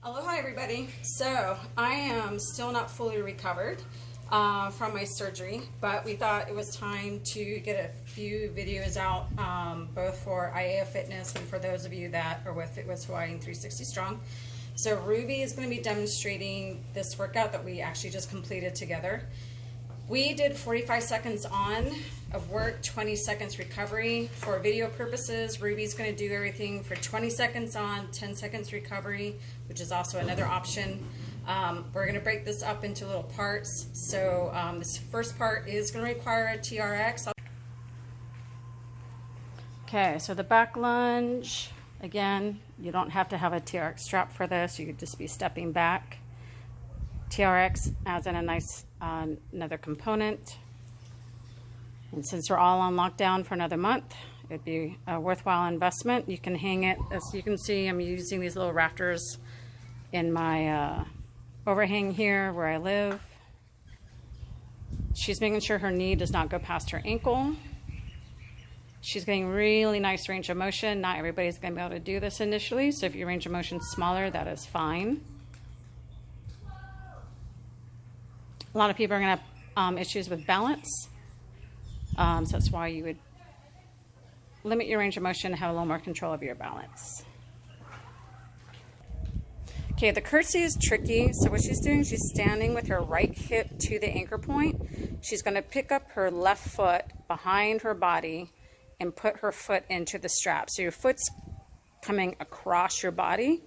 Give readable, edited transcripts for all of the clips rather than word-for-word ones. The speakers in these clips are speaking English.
Aloha everybody. So I am still not fully recovered from my surgery, but we thought it was time to get a few videos out both for IAF Fitness and for those of you that are with Fitness Hawaii and 360 Strong. So Ruby is going to be demonstrating this workout that we actually just completed together. We did 45 seconds on of work, 20 seconds recovery. For video purposes, Ruby's going to do everything for 20 seconds on, 10 seconds recovery, which is also another option. We're going to break this up into little parts. So this first part is going to require a TRX. Okay, so the back lunge, again, you don't have to have a TRX strap for this. You could just be stepping back. TRX adds in a nice another component, and since we're all on lockdown for another month, it'd be a worthwhile investment. You can hang it, as you can see, I'm using these little rafters in my overhang here where I live. She's making sure her knee does not go past her ankle. She's getting really nice range of motion. Not everybody's going to be able to do this initially, so if your range of motion is smaller, that is fine. A lot of people are going to have issues with balance, so that's why you would limit your range of motion and have a little more control of your balance. Okay, the curtsy is tricky. So what she's doing, she's standing with her right hip to the anchor point. She's going to pick up her left foot behind her body and put her foot into the strap. So your foot's coming across your body,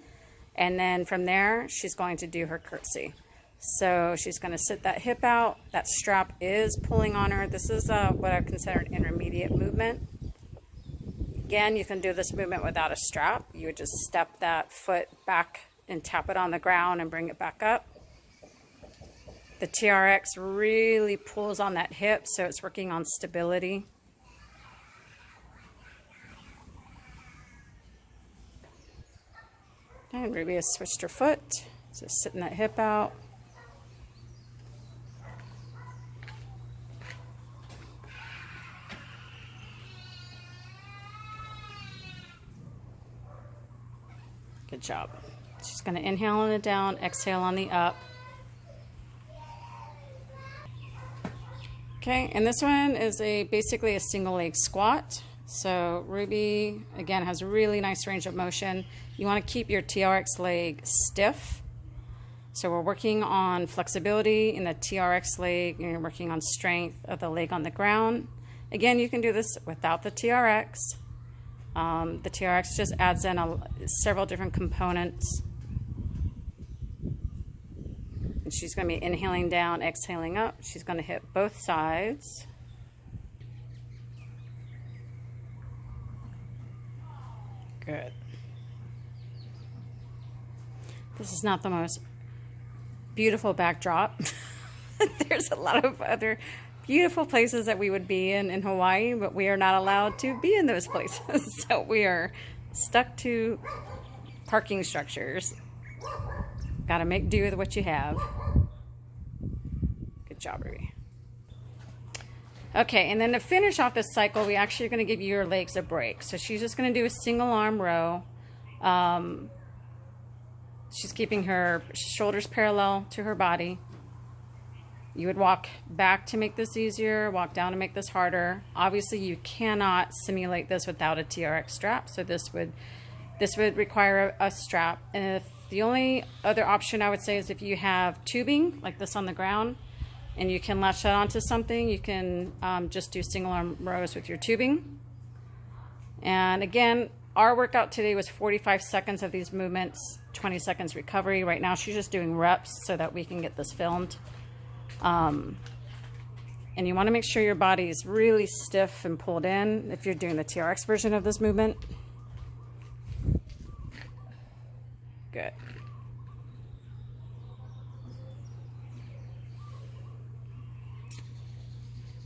and then from there, she's going to do her curtsy. So she's going to sit that hip out. That strap is pulling on her. This is what I consider an intermediate movement. Again, you can do this movement without a strap. You would just step that foot back and tap it on the ground and bring it back up. The TRX really pulls on that hip, so it's working on stability. And Ruby has switched her foot, so sitting that hip out. Good job. She's going to inhale on the down, exhale on the up. Okay, and this one is basically a single leg squat. So Ruby, again, has a really nice range of motion. You want to keep your TRX leg stiff. So we're working on flexibility in the TRX leg, and you're working on strength of the leg on the ground. Again, you can do this without the TRX. The TRX just adds in several different components. And she's going to be inhaling down, exhaling up. She's going to hit both sides. Good. This is not the most beautiful backdrop. There's a lot of other beautiful places that we would be in Hawaii, but we are not allowed to be in those places. So we are stuck to parking structures. Got to make do with what you have. Good job, Ruby. Okay, and then to finish off this cycle, we actually are going to give your legs a break. So she's just going to do a single arm row. She's keeping her shoulders parallel to her body. You would walk back to make this easier, walk down to make this harder. Obviously, you cannot simulate this without a TRX strap, so this would require a strap. And the only other option I would say is if you have tubing, like this on the ground, and you can latch that onto something, you can just do single arm rows with your tubing. And again, our workout today was 45 seconds of these movements, 20 seconds recovery. Right now, she's just doing reps so that we can get this filmed. And you want to make sure your body is really stiff and pulled in if you're doing the TRX version of this movement. Good.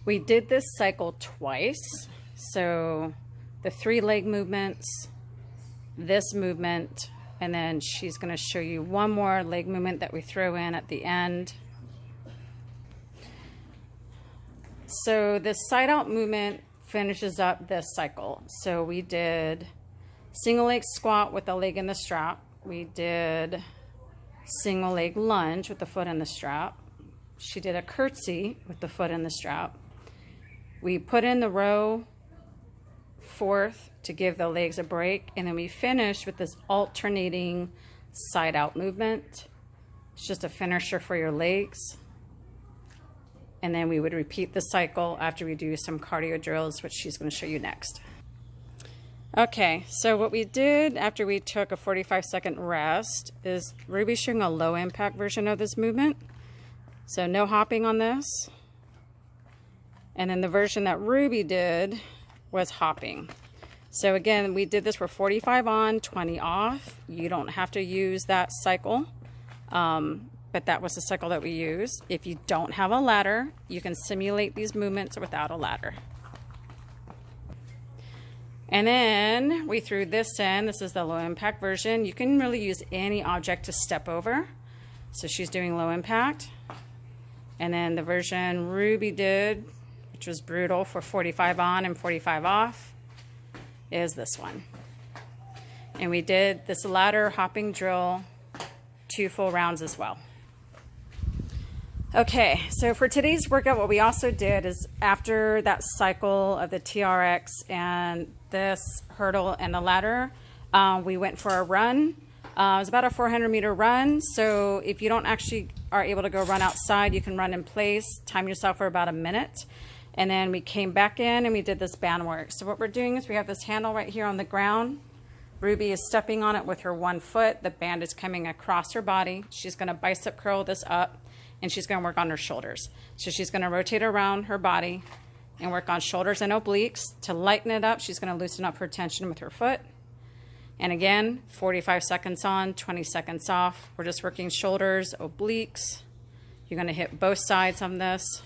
We did this cycle twice. So the 3 leg movements, this movement, and then she's going to show you one more leg movement that we throw in at the end. So this side out movement finishes up this cycle. So we did single leg squat with a leg in the strap. We did single leg lunge with the foot in the strap. She did a curtsy with the foot in the strap. We put in the row fourth to give the legs a break, and then we finished with this alternating side out movement. It's just a finisher for your legs. And then we would repeat the cycle after we do some cardio drills, which she's going to show you next. Okay, so what we did after we took a 45-second rest is Ruby's showing a low impact version of this movement. So no hopping on this. And then the version that Ruby did was hopping. So again, we did this for 45 on, 20 off. You don't have to use that cycle, but that was the cycle that we used. If you don't have a ladder, you can simulate these movements without a ladder. And then we threw this in. This is the low impact version. You can really use any object to step over. So she's doing low impact. And then the version Ruby did, which was brutal for 45 on and 45 off, is this one. And we did this ladder hopping drill 2 full rounds as well. Okay, so for today's workout, what we also did is after that cycle of the TRX and this hurdle and the ladder, we went for a run. It was about a 400-meter run. So if you don't actually are able to go run outside, you can run in place, time yourself for about a minute. And then we came back in and we did this band work. So what we're doing is we have this handle right here on the ground. Ruby is stepping on it with her one foot. The band is coming across her body. She's going to bicep curl this up, and she's going to work on her shoulders. So she's going to rotate around her body and work on shoulders and obliques. To lighten it up, she's going to loosen up her tension with her foot. And again, 45 seconds on, 20 seconds off. We're just working shoulders, obliques. You're going to hit both sides on this.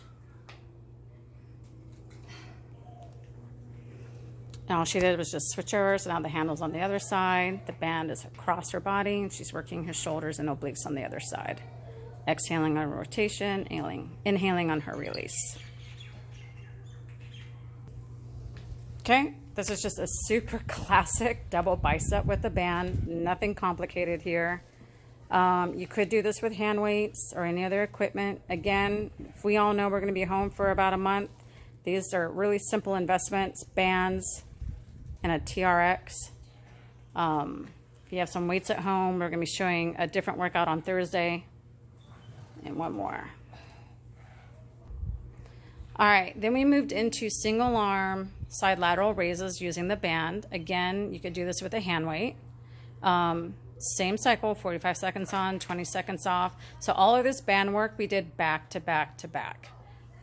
And all she did was just switch over, so now the handle's on the other side. The band is across her body, and she's working her shoulders and obliques on the other side. Exhaling on rotation, inhaling on her release. Okay, this is just a super classic double bicep with the band. Nothing complicated here. You could do this with hand weights or any other equipment. Again, if we all know we're going to be home for about a month, these are really simple investments, bands, and a TRX. If you have some weights at home, we're going to be showing a different workout on Thursday. And one more. All right, then we moved into single arm side lateral raises using the band. Again, you could do this with a hand weight. Same cycle, 45 seconds on, 20 seconds off. So all of this band work we did back to back to back.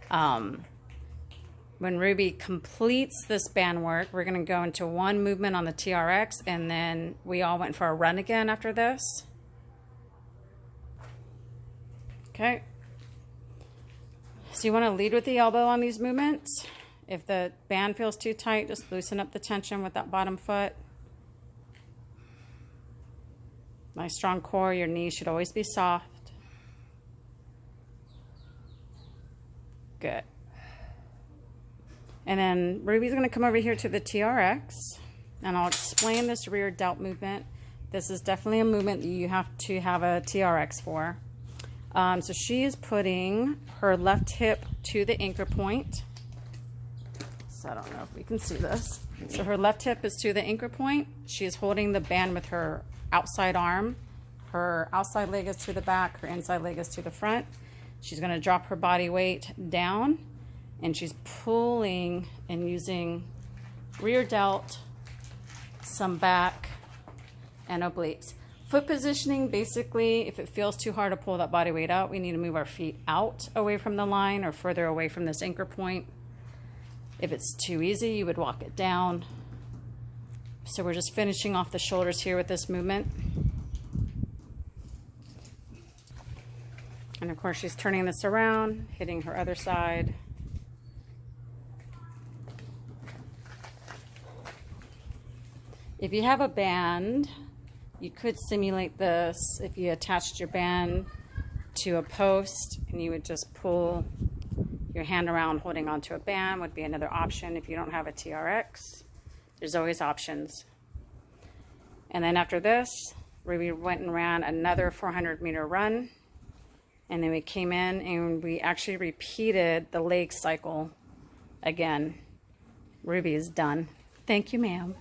When Ruby completes this band work, we're going to go into one movement on the TRX, and then we all went for a run again after this. Okay. So you want to lead with the elbow on these movements. If the band feels too tight, just loosen up the tension with that bottom foot. Nice strong core. Your knees should always be soft. Good. And then Ruby's going to come over here to the TRX, and I'll explain this rear delt movement. This is definitely a movement that you have to have a TRX for. So she is putting her left hip to the anchor point. So I don't know if we can see this. So her left hip is to the anchor point. She is holding the band with her outside arm. Her outside leg is to the back. Her inside leg is to the front. She's going to drop her body weight down, and she's pulling and using rear delt, some back, and obliques. Foot positioning, basically, if it feels too hard to pull that body weight out, we need to move our feet out away from the line or further away from this anchor point. If it's too easy, you would walk it down. So we're just finishing off the shoulders here with this movement. And of course, she's turning this around, hitting her other side. If you have a band, you could simulate this if you attached your band to a post and you would just pull your hand around holding onto a band would be another option. If you don't have a TRX, there's always options. And then after this, Ruby went and ran another 400-meter run. And then we came in and we actually repeated the leg cycle again. Ruby is done. Thank you, ma'am.